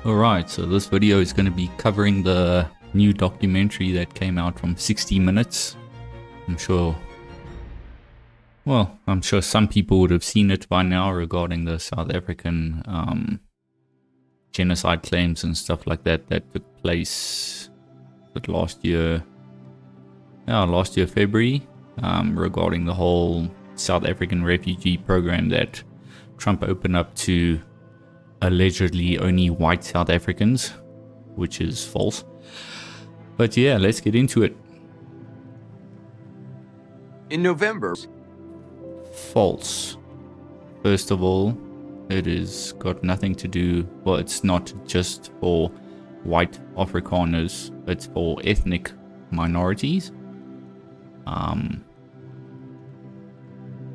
Alright, so this video is going to be covering the new documentary that came out from 60 Minutes. I'm sure some people would have seen it by now regarding the South African genocide claims and stuff like that took place last year February, regarding the whole South African refugee program that Trump opened up to allegedly only white South Africans, which is false. But yeah, let's get into it. In November. False. First of all, it is got nothing to do, well, it's not just for white Afrikaners, it's for ethnic minorities.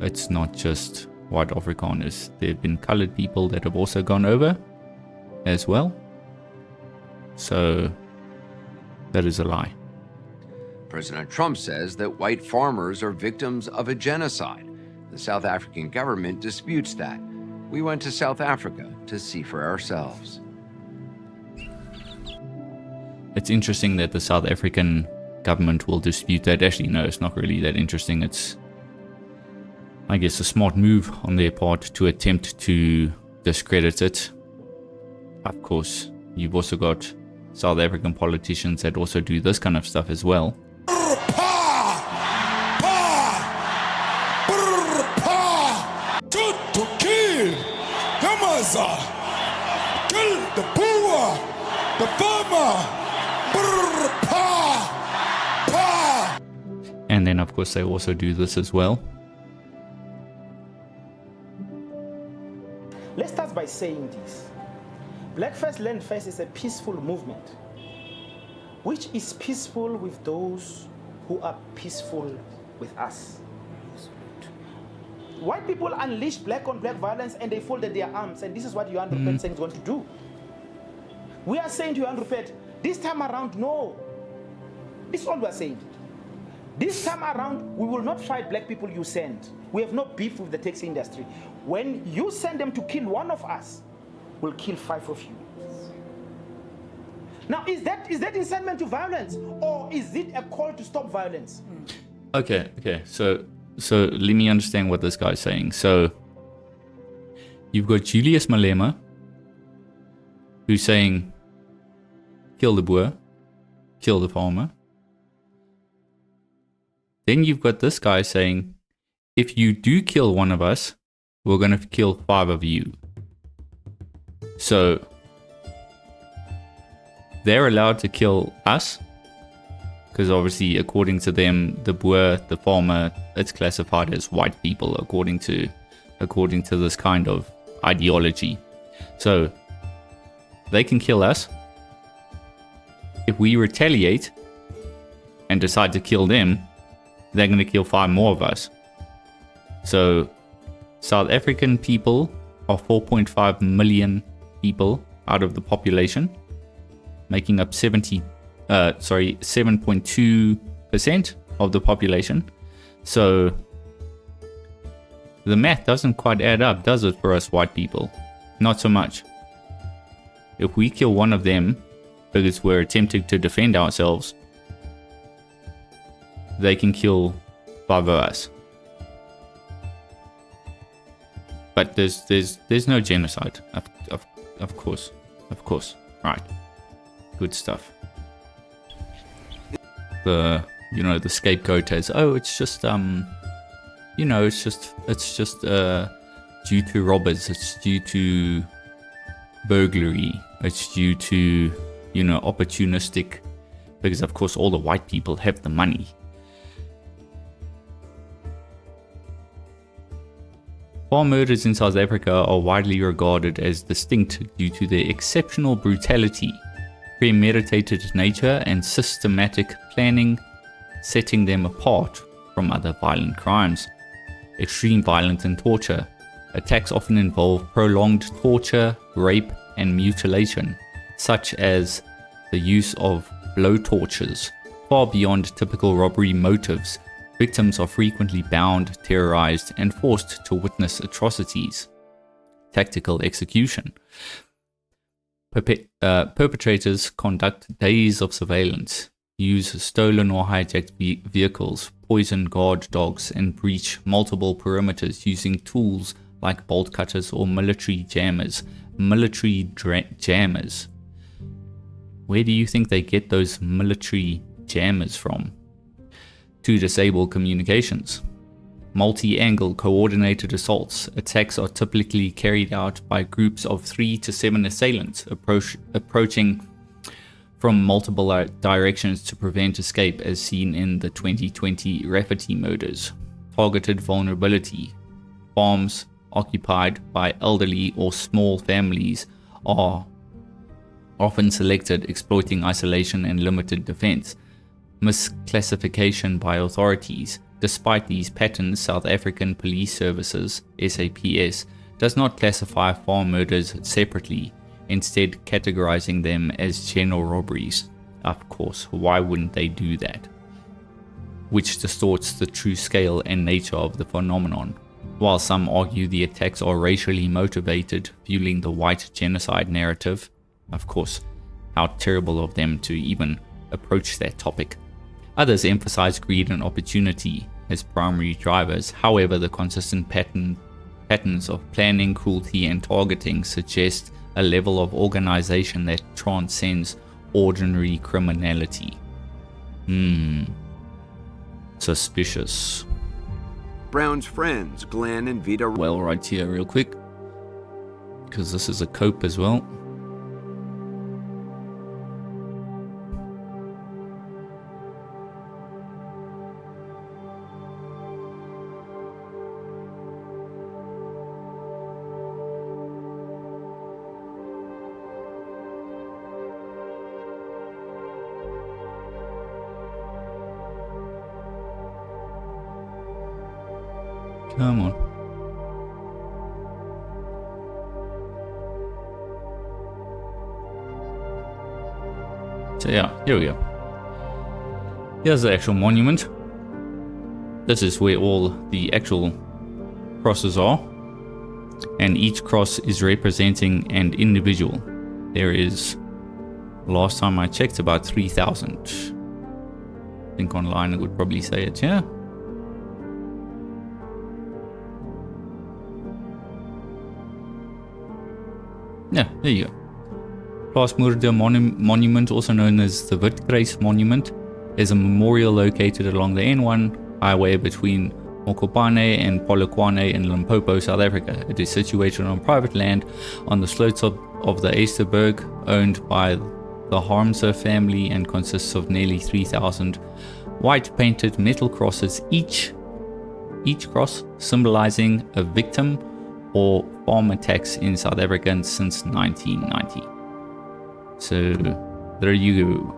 It's not just white Afrikaners. There have been colored people that have also gone over as well. So that is a lie. President Trump says that white farmers are victims of a genocide. The South African government disputes that. We went to South Africa to see for ourselves. It's interesting that the South African government will dispute that. Actually, no, it's not really that interesting. It's, I guess, a smart move on their part to attempt to discredit it. Of course, you've also got South African politicians that also do this kind of stuff as well. To kill Yamaza, kill the poor, the farmer. And then, of course, they also do this as well. Let's start by saying this. Black First Land First is a peaceful movement, which is peaceful with those who are peaceful with us. White people unleash black on black violence and they folded their arms, and this is what Johan Rupert is going to do. We are saying to Johan Rupert, this time around, no. This is all we are saying. This time around, we will not fight black people you send. We have no beef with the taxi industry. When you send them to kill one of us, we'll kill 5 of you. Now, is that incitement to violence, or is it a call to stop violence? Okay. So let me understand what this guy's saying. So you've got Julius Malema, who's saying, kill the boer, kill the farmer. Then you've got this guy saying, if you do kill one of us, we're going to kill 5 of you. So they're allowed to kill us, because obviously, according to them, the boer, the farmer, it's classified as white people according to this kind of ideology. So they can kill us. If we retaliate and decide to kill them, they're going to kill 5 more of us. So South African people are 4.5 million people out of the population, making up 7.2% of the population. So the math doesn't quite add up, does it, for us white people? Not so much. If we kill one of them because we're attempting to defend ourselves, they can kill 5 of us. But there's no genocide. Of course. Right. Good stuff. The scapegoat as, oh, it's just it's just due to robbers, it's due to burglary, it's due to opportunistic, because of course all the white people have the money. Farm murders in South Africa are widely regarded as distinct due to their exceptional brutality, premeditated nature, and systematic planning, setting them apart from other violent crimes. Extreme violence and torture. Attacks often involve prolonged torture, rape, and mutilation, such as the use of blow torches, far beyond typical robbery motives. Victims are frequently bound, terrorized, and forced to witness atrocities. Tactical execution. Perpetrators conduct days of surveillance, use stolen or hijacked vehicles, poison guard dogs, and breach multiple perimeters using tools like bolt cutters or military jammers. Jammers. Where do you think they get those military jammers from? To disable communications. Multi-angle coordinated assaults. Attacks are typically carried out by groups of 3 to 7 assailants approaching from multiple directions to prevent escape, as seen in the 2020 Rafferty murders. Targeted vulnerability. Farms occupied by elderly or small families are often selected, exploiting isolation and limited defense. Misclassification by authorities. Despite these patterns, South African Police Services (SAPS) does not classify farm murders separately, instead categorizing them as general robberies. Of course, why wouldn't they do that? Which distorts the true scale and nature of the phenomenon. While some argue the attacks are racially motivated, fueling the white genocide narrative. Of course, how terrible of them to even approach that topic. Others emphasize greed and opportunity as primary drivers. However, the consistent patterns of planning, cruelty, and targeting suggest a level of organization that transcends ordinary criminality. Suspicious. Brown's friends, Glenn and Vita. Well, right here real quick, because this is a cope as well. Come on. So yeah, here we go. Here's the actual monument. This is where all the actual crosses are. And each cross is representing an individual. There is, last time I checked, about 3,000. I think online it would probably say it, yeah. Yeah, there you go. Plaasmoorde Monument, also known as the Witkruis Monument, is a memorial located along the N1 highway between Mokopane and Polokwane in Limpopo, South Africa. It is situated on private land on the slopes of the Eysterberg, owned by the Harmser family, and consists of nearly 3,000 white painted metal crosses, each cross symbolizing a victim or farm attacks in South Africa since 1990. So there you go.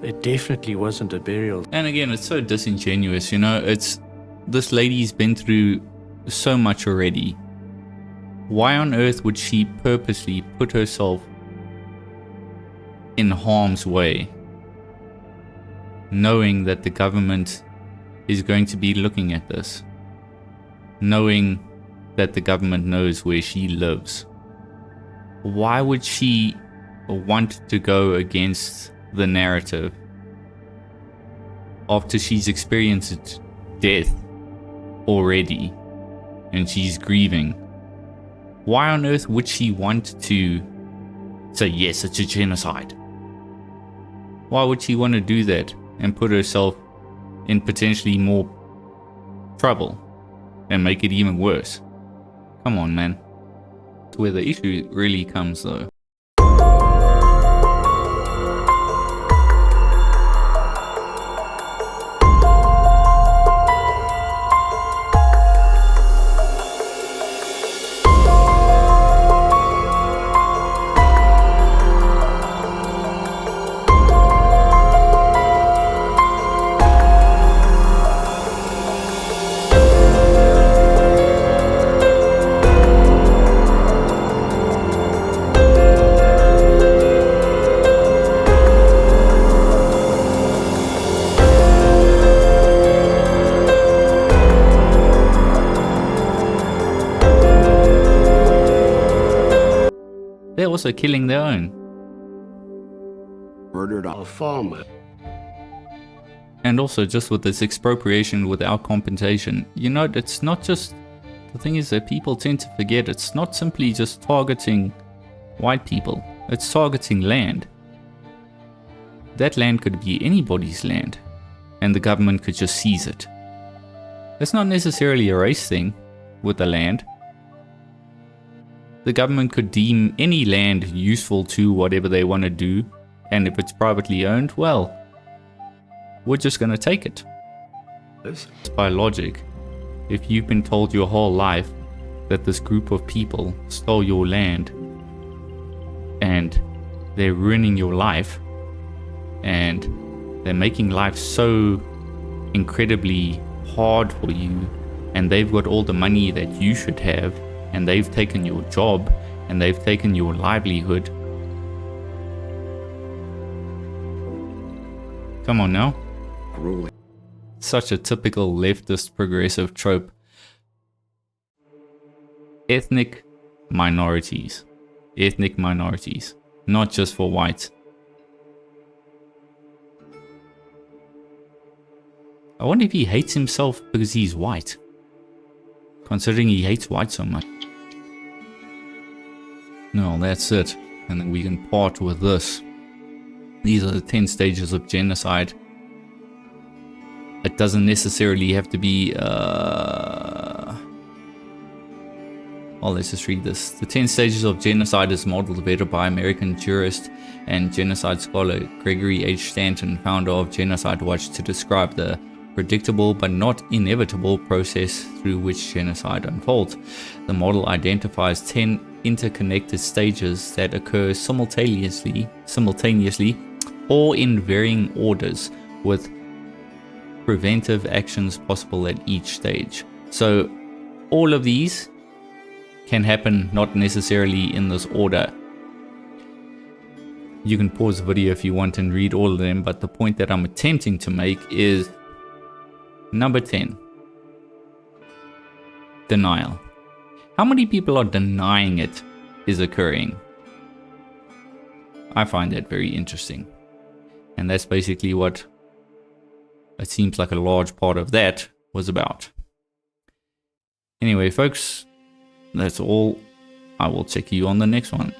It definitely wasn't a burial. And again, it's so disingenuous, you know. It's, this lady's been through so much already. Why on earth would she purposely put herself in harm's way, knowing that the government is going to be looking at this, knowing that the government knows where she lives? Why would she want to go against the narrative after she's experienced death already and she's grieving? Why on earth would she want to say, yes, it's a genocide? Why would she want to do that and put herself in potentially more trouble and make it even worse? Come on, man. That's where the issue really comes, though. they're also killing their own. Murdered A farmer. And also, just with this expropriation without compensation, it's not just, the thing is that people tend to forget, it's not simply just targeting white people, it's targeting land. That land could be anybody's land, and the government could just seize it. It's not necessarily a race thing with the land. The government could deem any land useful to whatever they want to do, and if it's privately owned, well, we're just going to take it. It's by logic. If you've been told your whole life that this group of people stole your land and they're ruining your life and they're making life so incredibly hard for you, and they've got all the money that you should have, and they've taken your job and they've taken your livelihood. Come on now. grueling. Such a typical leftist progressive trope. Ethnic minorities. Ethnic minorities. Not just for whites. I wonder if he hates himself because he's white. Considering he hates white so much. No, that's it. And then we can part with this. These are the 10 stages of genocide. It doesn't necessarily have to be... Well, let's just read this. The 10 stages of genocide is modeled better by American jurist and genocide scholar Gregory H. Stanton, founder of Genocide Watch, to describe the predictable but not inevitable process through which genocide unfolds. The model identifies 10 interconnected stages that occur simultaneously or in varying orders, with preventive actions possible at each stage. So all of these can happen not necessarily in this order. You can pause the video if you want and read all of them, but the point that I'm attempting to make is number 10. Denial. How many people are denying it is occurring? I find that very interesting. And that's basically what it seems like a large part of that was about. Anyway, folks, that's all. I will check you on the next one.